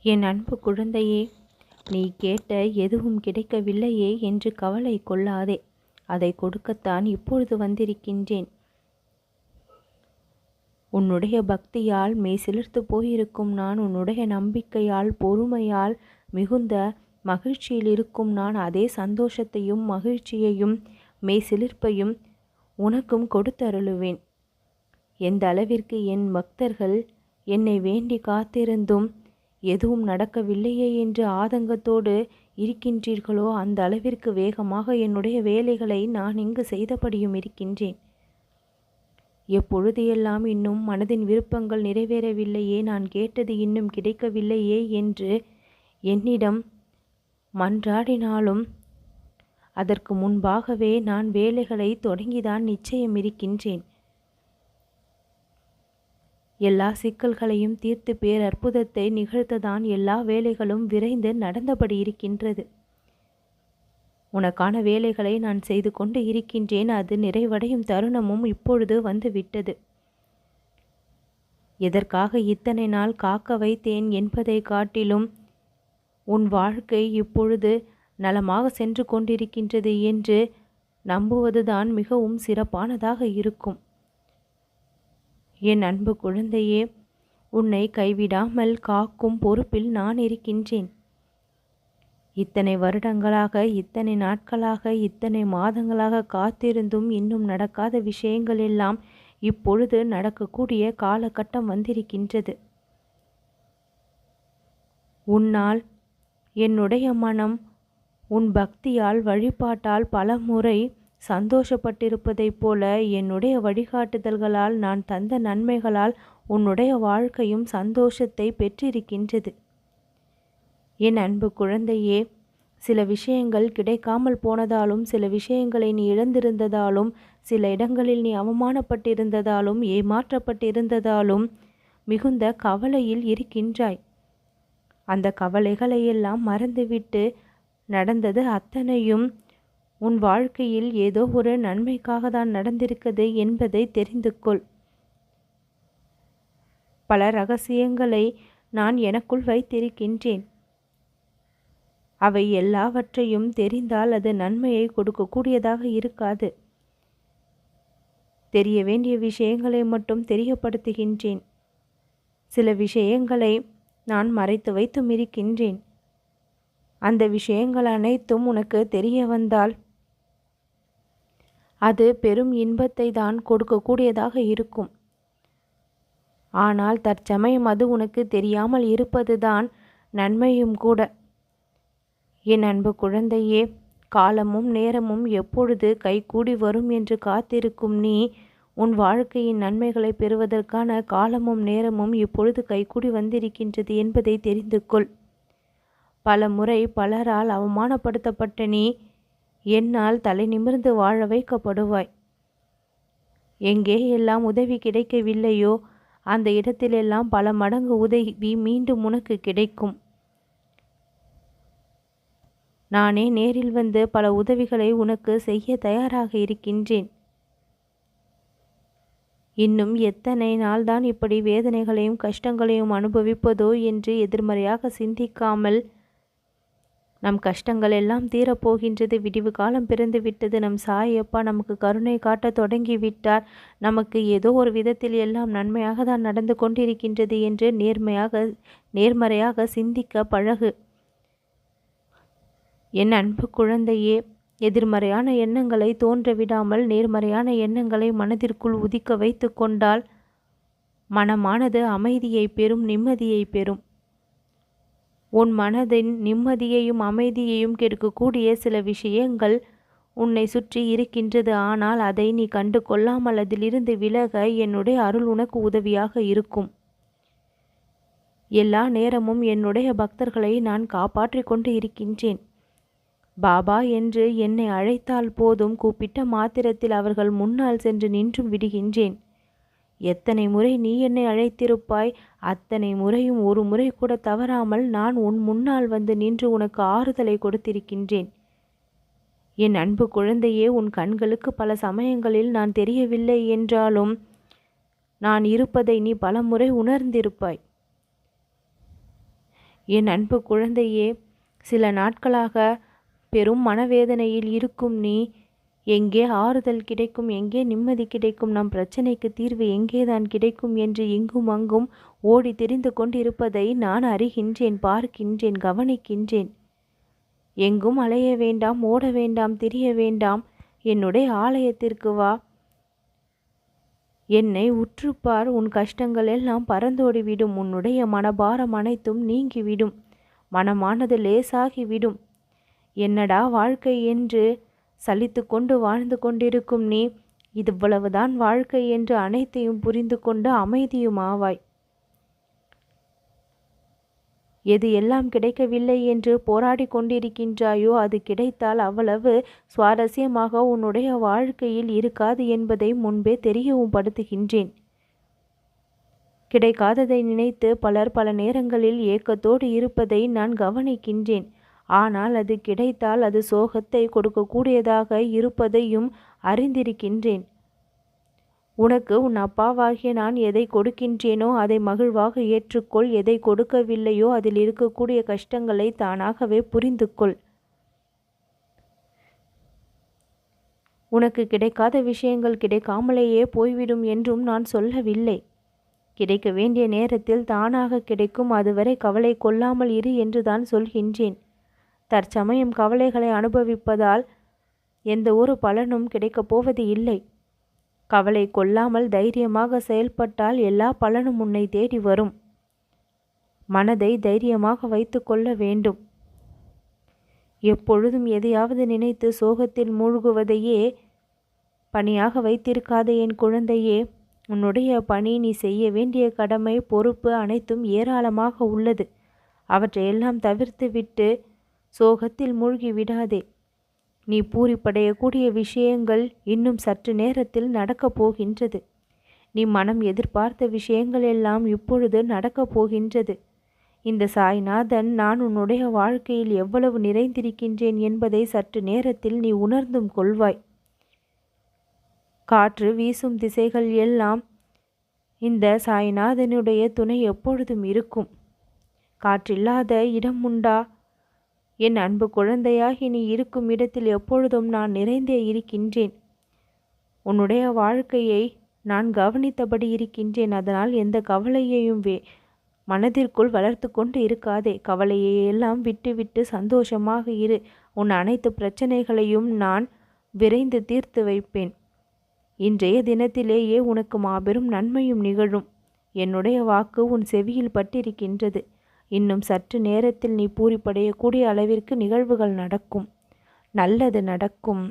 என் அன்பு குழந்தையே, நீ கேட்ட எதுவும் கிடைக்கவில்லையே என்று கவலை கொள்ளாதே. அதை கொடுக்கத்தான் இப்பொழுது வந்திருக்கின்றேன். உன்னுடைய பக்தியால் மெய்சிலிர்த்து போயிருக்கும் நான், உன்னுடைய நம்பிக்கையால் பொறுமையால் மிகுந்த மகிழ்ச்சியில் இருக்கும் நான், அதே சந்தோஷத்தையும் மகிழ்ச்சியையும் மெய்சிலிர்ப்பையும் உனக்கும் கொடுத்தருளுவேன். எந்த அளவிற்கு என் பக்தர்கள் என்னை வேண்டி காத்திருந்தும் எதுவும் நடக்கவில்லையே என்று ஆதங்கத்தோடு இருக்கின்றீர்களோ, அந்த அளவிற்கு வேகமாக என்னுடைய வேலைகளை நான் இங்கு செய்தபடியும் இருக்கின்றேன். எப்பொழுது எல்லாம் இன்னும் மனதின் விருப்பங்கள் நிறைவேறவில்லையே, நான் கேட்டது இன்னும் கிடைக்கவில்லையே என்று என்னிடம் மன்றாடினாலும் அதற்கு முன்பாகவே நான் வேலைகளை தொடங்கிதான் நிச்சயம் இருக்கின்றேன். எல்லா சிக்கல்களையும் தீர்த்து பேரற்புதத்தை நிகழ்த்ததான் எல்லா வேலைகளும் விரைந்து நடந்தபடி இருக்கின்றது. உனக்கான வேலைகளை நான் செய்து கொண்டு இருக்கின்றேன். அது நிறைவடையும் தருணமும் இப்பொழுது வந்து விட்டது. எதற்காக இத்தனை நாள் காக்க வைத்தேன் என்பதை காட்டிலும் உன் வாழ்க்கை இப்பொழுது நலமாக சென்று கொண்டிருக்கின்றது என்று நம்புவதுதான் மிகவும் சிறப்பானதாக இருக்கும். என் அன்பு குழந்தையே, உன்னை கைவிடாமல் காக்கும் பொறுப்பில் நான் இருக்கின்றேன். இத்தனை வருடங்களாக, இத்தனை நாட்களாக, இத்தனை மாதங்களாக காத்திருந்தும் இன்னும் நடக்காத விஷயங்கள் எல்லாம் இப்பொழுது நடக்கக்கூடிய காலகட்டம் வந்திருக்கின்றது. உன்னால் என்னுடைய மனம் உன் பக்தியால் வழிபாட்டால் பல முறை சந்தோஷப்பட்டிருப்பதைப் போல என்னுடைய வழிகாட்டுதல்களால் நான் தந்த நன்மைகளால் உன்னுடைய வாழ்க்கையும் சந்தோஷத்தை பெற்றிருக்கின்றது. என் அன்பு குழந்தையே, சில விஷயங்கள் கிடைக்காமல் போனதாலும், சில விஷயங்களை நீ இழந்திருந்ததாலும், சில இடங்களில் நீ அவமானப்பட்டிருந்ததாலும், ஏமாற்றப்பட்டிருந்ததாலும் மிகுந்த கவலையில் இருக்கின்றாய். அந்த கவலைகளையெல்லாம் மறந்துவிட்டு நடந்தது அத்தனையும் உன் வாழ்க்கையில் ஏதோ ஒரு நன்மைக்காக தான் நடந்திருக்கிறது என்பதை தெரிந்து கொள். பல ரகசியங்களை நான் எனக்குள் வைத்திருக்கின்றேன். அவை எல்லாவற்றையும் தெரிந்தால் அது நன்மையை கொடுக்கக்கூடியதாக இருக்காது. தெரிய வேண்டிய விஷயங்களை மட்டும் தெரியப்படுத்துகின்றேன். சில விஷயங்களை நான் மறைத்து வைத்தும் இருக்கின்றேன். அந்த விஷயங்கள் அனைத்தும் உனக்கு தெரிய வந்தால் அது பெரும் இன்பத்தை தான் கொடுக்கக்கூடியதாக இருக்கும். ஆனால் தற்சமயம் அது உனக்கு தெரியாமல் இருப்பதுதான் நன்மையும் கூட. என் அன்பு குழந்தையே, காலமும் நேரமும் எப்பொழுது கைகூடி வரும் என்று காத்திருக்கும் நீ, உன் வாழ்க்கையின் நன்மைகளை பெறுவதற்கான காலமும் நேரமும் இப்பொழுது கைகூடி வந்திருக்கின்றது என்பதை தெரிந்து கொள். பல முறை பலரால் அவமானப்படுத்தப்பட்ட நீ என்னால் தலை நிமிர்ந்து வாழ வைக்கப்படுவாய். எங்கே எல்லாம் உதவி கிடைக்கவில்லையோ அந்த இடத்திலெல்லாம் பல மடங்கு உதவி மீண்டும் உனக்கு கிடைக்கும். நானே நேரில் வந்து பல உதவிகளை உனக்கு செய்ய தயாராக இருக்கின்றேன். இன்னும் எத்தனை நாள்தான் இப்படி வேதனைகளையும் கஷ்டங்களையும் அனுபவிப்பதோ என்று எதிர்மறையாக சிந்திக்காமல், நம் கஷ்டங்கள் எல்லாம் தீரப்போகின்றது, விடிவு காலம் பிறந்து விட்டது, நம் சாயப்பா நமக்கு கருணை காட்ட தொடங்கிவிட்டார், நமக்கு ஏதோ ஒரு விதத்தில் எல்லாம் நன்மையாக தான் நடந்து கொண்டிருக்கின்றது என்று நேர்மறையாக சிந்திக்க பழகு. என் அன்பு குழந்தையே, எதிர்மறையான எண்ணங்களை தோன்ற விடாமல் நேர்மறையான எண்ணங்களை மனதிற்குள் உதிக்க வைத்து கொண்டால் மனமானது அமைதியை பெறும், நிம்மதியை பெறும். உன் மனதின் நிம்மதியையும் அமைதியையும் கெடுக்கக்கூடிய சில விஷயங்கள் உன்னை சுற்றி இருக்கின்றது. ஆனால் அதை நீ கண்டு கொள்ளாமல் அதிலிருந்து விலக என்னுடைய அருள் உனக்கு உதவியாக இருக்கும். எல்லா நேரமும் என்னுடைய பக்தர்களை நான் காப்பாற்றி கொண்டு இருக்கின்றேன். பாபா என்று என்னை அழைத்தால் போதும், கூப்பிட்ட மாத்திரத்தில் அவர்கள் முன்னால் சென்று நின்றும் விடுகின்றேன். எத்தனை முறை நீ என்னை அழைத்திருப்பாய், அத்தனை முறையும் ஒரு முறை கூட தவறாமல் நான் உன் முன்னால் வந்து நின்று உனக்கு ஆறுதலை கொடுத்திருக்கின்றேன். என் அன்பு குழந்தையே, உன் கண்களுக்கு பல சமயங்களில் நான் தெரியவில்லை என்றாலும் நான் இருப்பதை நீ பல முறை உணர்ந்திருப்பாய். என் அன்பு குழந்தையே, சில நாட்களாக பெரும் மனவேதனையில் இருக்கும் நீ எங்கே ஆறுதல் கிடைக்கும், எங்கே நிம்மதி கிடைக்கும், நம் பிரச்சனைக்கு தீர்வு எங்கேதான் கிடைக்கும் என்று இங்கும் அங்கும் ஓடி திரிந்து கொண்டிருப்பதை நான் அறிகின்றேன், பார்க்கின்றேன், கவனிக்கின்றேன். எங்கும் அலைய வேண்டாம், ஓட வேண்டாம், திரிய வேண்டாம். என்னுடைய ஆலயத்திற்கு வா, என்னை உற்றுப்பார். உன் கஷ்டங்கள் எல்லாம் பறந்தோடிவிடும். உன்னுடைய மனபாரம் அனைத்தும் நீங்கிவிடும். மனமானது லேசாகிவிடும். என்னடா வாழ்க்கை என்று சலித்து கொண்டு வாழ்ந்து கொண்டிருக்கும் நீ, இவ்வளவுதான் வாழ்க்கை என்று அனைத்தையும் புரிந்து கொண்டு அமைதியும் ஆவாய். எது எல்லாம் கிடைக்கவில்லை என்று போராடி கொண்டிருக்கின்றாயோ, அது கிடைத்தால் அவ்வளவு சுவாரஸ்யமாக உன்னுடைய வாழ்க்கையில் இருக்காது என்பதை முன்பே தெரியவும் படுத்துகின்றேன். கிடைக்காததை நினைத்து பலர் பல நேரங்களில் ஏக்கத்தோடு இருப்பதை நான் கவனிக்கின்றேன். ஆனால் அது கிடைத்தால் அது சோகத்தை கொடுக்கக்கூடியதாக இருப்பதையும் அறிந்திருக்கின்றேன். உனக்கு உன் அப்பாவாகிய நான் எதை கொடுக்கின்றேனோ அதை மகிழ்வாக ஏற்றுக்கொள். எதை கொடுக்கவில்லையோ அதில் இருக்கக்கூடிய கஷ்டங்களை தானாகவே புரிந்து கொள். உனக்கு கிடைக்காத விஷயங்கள் கிடைக்காமலேயே போய்விடும் என்றும் நான் சொல்லவில்லை. கிடைக்க வேண்டிய நேரத்தில் தானாக கிடைக்கும். அதுவரை கவலை கொள்ளாமல் இரு என்று தான் சொல்கின்றேன். தற்சமயம் கவலைகளை அனுபவிப்பதால் எந்த ஒரு பலனும் கிடைக்கப் போவது இல்லை. கவலை கொள்ளாமல் தைரியமாக செயல்பட்டால் எல்லா பலனும் உன்னை தேடி வரும். மனதை தைரியமாக வைத்து கொள்ள வேண்டும். எப்பொழுதும் எதையாவது நினைத்து சோகத்தில் மூழ்குவதையே பணியாக வைத்திருக்காத என் குழந்தையே. உன்னுடைய பணி, நீ செய்ய வேண்டிய கடமை, பொறுப்பு அனைத்தும் ஏராளமாக உள்ளது. அவற்றையெல்லாம் தவிர்த்து விட்டு சோகத்தில் மூழ்கி விடாதே. நீ பூரிப்படையக்கூடிய விஷயங்கள் இன்னும் சற்று நேரத்தில் நடக்கப் போகின்றது. நீ மனம் எதிர்பார்த்த விஷயங்கள் எல்லாம் இப்பொழுது நடக்கப் போகின்றது. இந்த சாய்நாதன் நான் உன்னுடைய வாழ்க்கையில் எவ்வளவு நிறைந்திருக்கின்றேன் என்பதை சற்று நேரத்தில் நீ உணர்ந்தும் கொள்வாய். காற்று வீசும் திசைகள் எல்லாம் இந்த சாய்நாதனுடைய துணை எப்பொழுதும் இருக்கும். காற்றில்லாத இடம் உண்டா? என் அன்பு குழந்தையாகி நீ இருக்கும் இடத்தில் எப்பொழுதும் நான் நிறைந்தே இருக்கின்றேன். உன்னுடைய வாழ்க்கையை நான் கவனித்தபடி இருக்கின்றேன். அதனால் எந்த கவலையையும் மனதிற்குள் வளர்த்து கொண்டு இருக்காதே. கவலையை எல்லாம் விட்டுவிட்டு சந்தோஷமாக இரு. உன் அனைத்து பிரச்சனைகளையும் நான் விரைந்து தீர்த்து வைப்பேன். இன்றைய தினத்திலேயே உனக்கு மாபெரும் நன்மையும் நிகழும். என்னுடைய வாக்கு உன் செவியில் பட்டிருக்கின்றது. இன்னும் சற்று நேரத்தில் நீ பூரிப்படையக்கூடிய அளவிற்கு நிகழ்வுகள் நடக்கும். நல்லது நடக்கும்.